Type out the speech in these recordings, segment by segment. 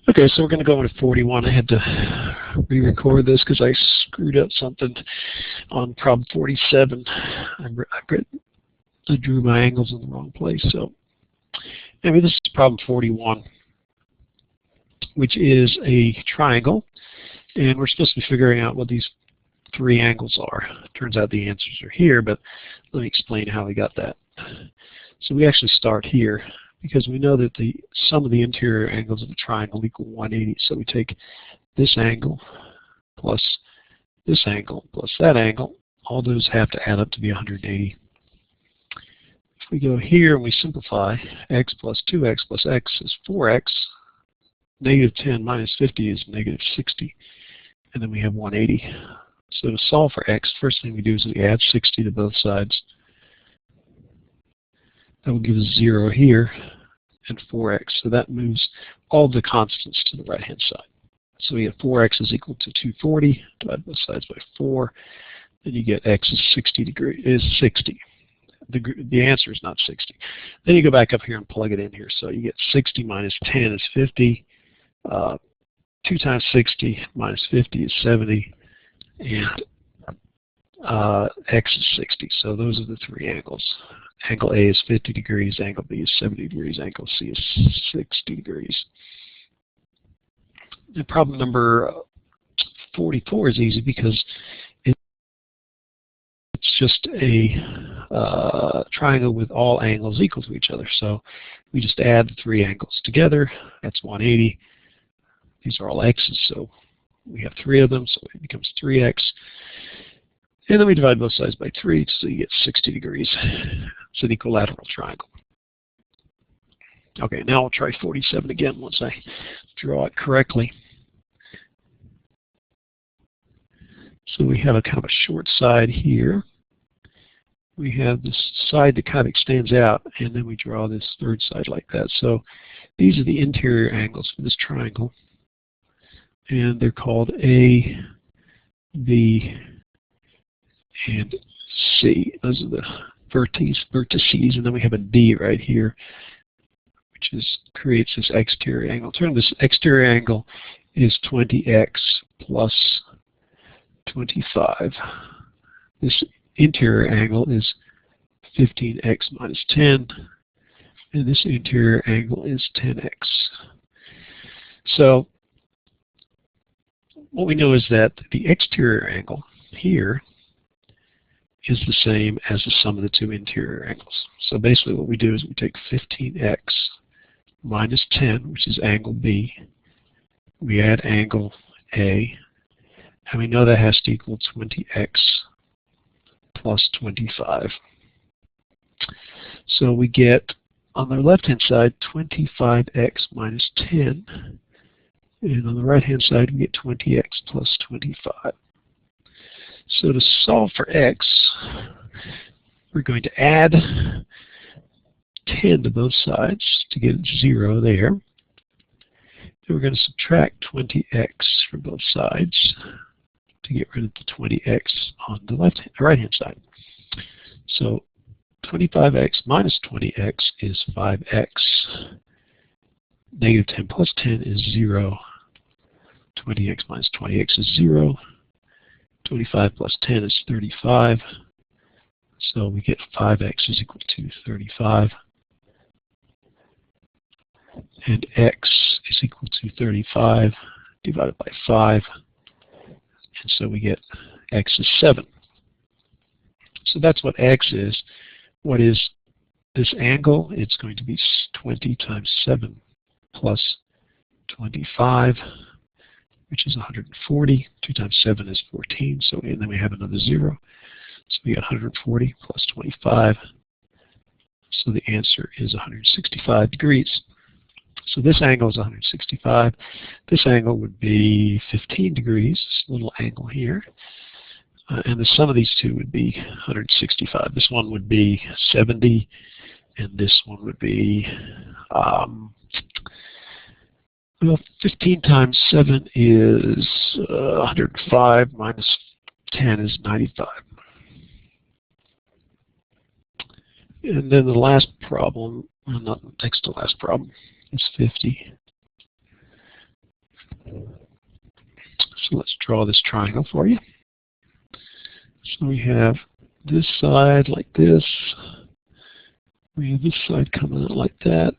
Okay, so we're going to go into 41. I had to re-record this because I screwed up something on problem 47. I drew my angles in the wrong place. So anyway, this is problem 41, which is a triangle, and we're supposed to be figuring out what these three angles are. Turns out the answers are here, but let me explain how we got that. So we actually start here because we know that the sum of the interior angles of a triangle equal 180. So we take this angle plus this angle plus that angle. All those have to add up to be 180. If we go here and we simplify, x plus 2x plus x is 4x. Negative 10 minus 50 is negative 60. And then we have 180. So to solve for x, first thing we do is we add 60 to both sides. That will give us 0 here and 4x. So that moves all the constants to the right-hand side. So we get 4x is equal to 240. Divide both sides by 4. Then you get x is 60 The answer is not 60. Then you go back up here and plug it in here. So you get 60 minus 10 is 50. 2 times 60 minus 50 is 70. And x is 60. So those are the three angles. Angle A is 50 degrees, angle B is 70 degrees, angle C is 60 degrees. And problem number 44 is easy because it's just a triangle with all angles equal to each other. So we just add the three angles together. That's 180. These are all x's, so we have three of them, so it becomes 3x. And then we divide both sides by 3, so you get 60 degrees. It's an equilateral triangle. Okay, now I'll try 47 again once I draw it correctly. So we have a kind of a short side here. We have this side that kind of extends out, and then we draw this third side like that. So these are the interior angles for this triangle. And they're called A, B, and C. Those are the vertices, and then we have a D right here, which creates this exterior angle. Turn this exterior angle is 20x plus 25. This interior angle is 15x minus 10, and this interior angle is 10x. So what we know is that the exterior angle here is the same as the sum of the two interior angles. So basically what we do is we take 15x minus 10, which is angle B. We add angle A, and we know that has to equal 20x plus 25. So we get, on the left-hand side, 25x minus 10. And on the right-hand side, we get 20x plus 25. So to solve for x, we're going to add 10 to both sides to get 0 there. And we're going to subtract 20x from both sides to get rid of the 20x on the right-hand side. So 25x minus 20x is 5x. Negative 10 plus 10 is 0. 20x minus 20x is 0. 25 plus 10 is 35. So we get 5x is equal to 35. And x is equal to 35 divided by 5. And so we get x is 7. So that's what x is. What is this angle? It's going to be 20 times 7 plus 25, which is 140. 2 times 7 is 14, and then we have another 0. So we got 140 plus 25. So the answer is 165 degrees. So this angle is 165. This angle would be 15 degrees, this little angle here. And the sum of these two would be 165. This one would be 70, and this one would be well, 15 times 7 is 105 minus 10 is 95. And then the last problem, well, not next to last problem, is 50. So let's draw this triangle for you. So we have this side like this. We have this side coming out like that.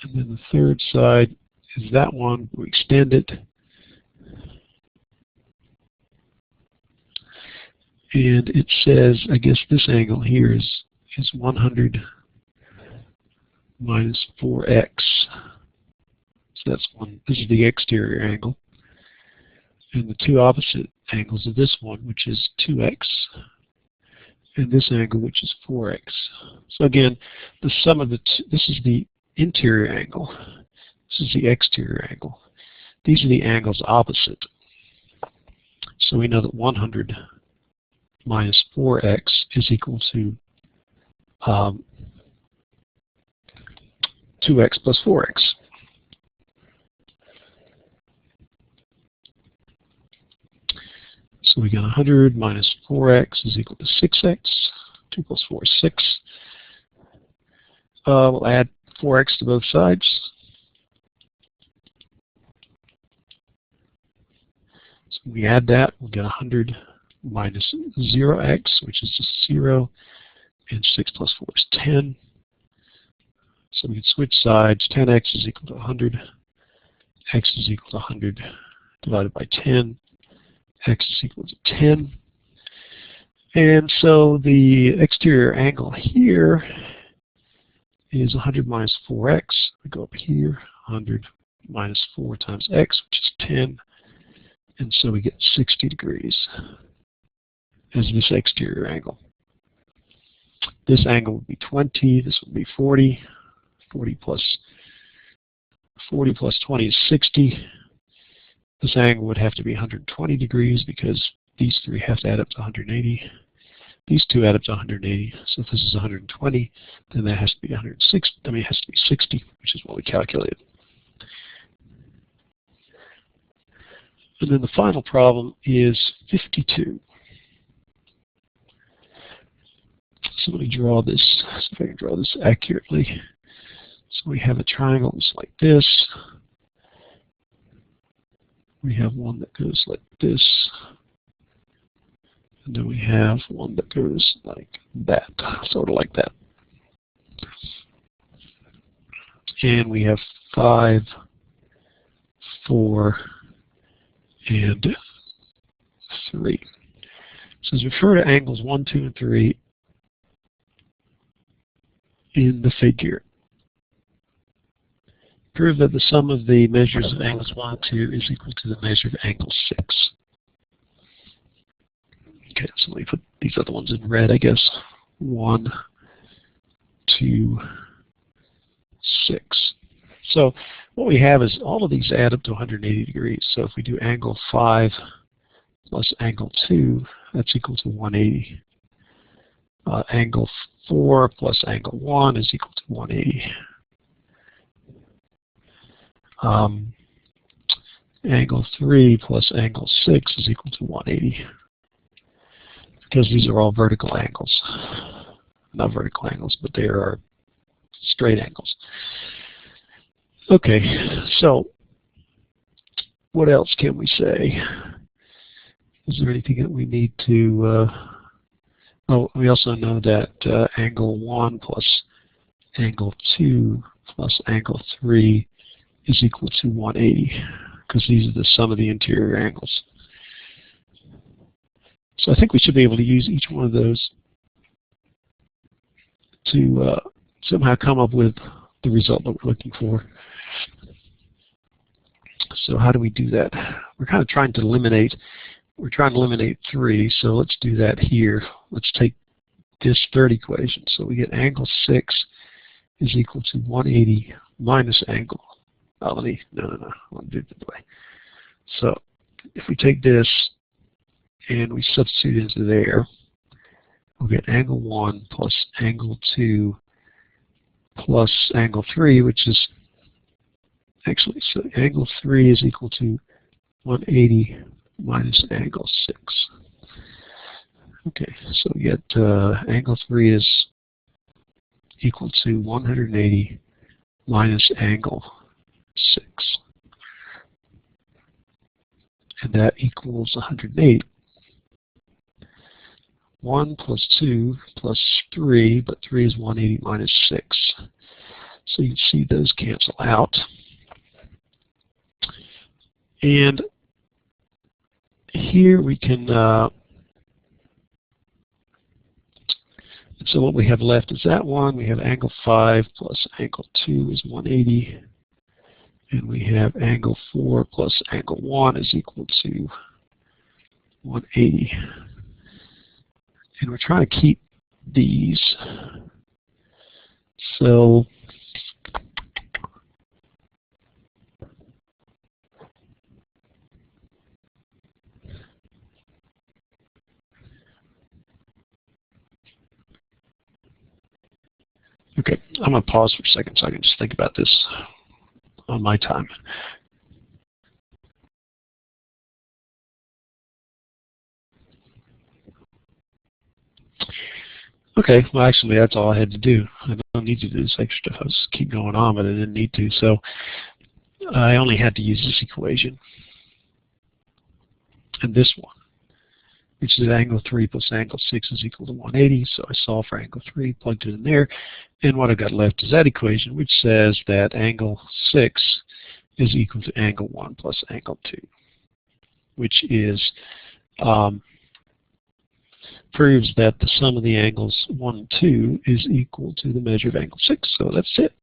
And then the third side is that one. We extend it. And it says, I guess this angle here is 100 minus 4x. So that's one. This is the exterior angle. And the two opposite angles of this one, which is 2x, and this angle, which is 4x. So again, the sum of the two, this is the interior angle. This is the exterior angle. These are the angles opposite. So we know that 100 minus 4x is equal to 2x plus 4x. So we got 100 minus 4x is equal to 6x. 2 plus 4 is 6. We'll add 4x to both sides. So we add that, we'll get 100 minus 0x, which is just 0, and 6 plus 4 is 10. So we can switch sides. 10x is equal to 100. X is equal to 100 divided by 10. X is equal to 10. And so the exterior angle here is 100 minus 4x. We go up here, 100 minus 4 times x, which is 10. And so we get 60 degrees as this exterior angle. This angle would be 20. This would be 40. 40 plus 20 is 60. This angle would have to be 120 degrees because these three have to add up to 180. These two add up to 180. So if this is 120, then that has to be 160. I mean, it has to be 60, which is what we calculated. And then the final problem is 52. So let me draw this, see if I can draw this accurately. So we have a triangle that's like this. We have one that goes like this. And then we have one that goes like that, sort of like that. And we have 5, 4, and 3. So let's refer to angles 1, 2, and 3 in the figure. Prove that the sum of the measures of angles 1 and 2 is equal to the measure of angle 6. Okay, so let me put these other ones in red, I guess. 1, 2, 6. So what we have is all of these add up to 180 degrees. So if we do angle 5 plus angle 2, that's equal to 180. Angle 4 plus angle 1 is equal to 180. Angle 3 plus angle 6 is equal to 180. Because these are all vertical angles. Not vertical angles, but they are straight angles. Okay, so what else can we say? Is there anything that we need to... oh, we also know that angle 1 plus angle 2 plus angle 3 is equal to 180, because these are the sum of the interior angles. So I think we should be able to use each one of those to somehow come up with the result that we're looking for. So how do we do that? We're kind of trying to eliminate, 3, so let's do that here. Let's take this third equation. So we get angle 6 is equal to 180 minus angle. Oh, no, I want to do it the way. So if we take this and we substitute into there, we'll get angle 1 plus angle 2 plus angle 3, which is actually, so angle 3 is equal to 180 minus angle 6. Okay, so we get angle 3 is equal to 180 minus angle 6. and that equals 180. 1 plus 2 plus 3, but 3 is 180 minus 6. So you can see those cancel out. And here we can, so what we have left is that one. We have angle 5 plus angle 2 is 180. And we have angle 4 plus angle 1 is equal to 180. And we're trying to keep these. So okay, I'm going to pause for a second so I can just think about this on my time. Okay, well actually that's all I had to do. I don't need to do this extra stuff. I was keep going on, but I didn't need to. So I only had to use this equation and this one, which is angle 3 plus angle 6 is equal to 180. So I solved for angle 3, plugged it in there, and what I got left is that equation, which says that angle 6 is equal to angle 1 plus angle 2, which is proves that the sum of the angles 1 and 2 is equal to the measure of angle 6. So that's it.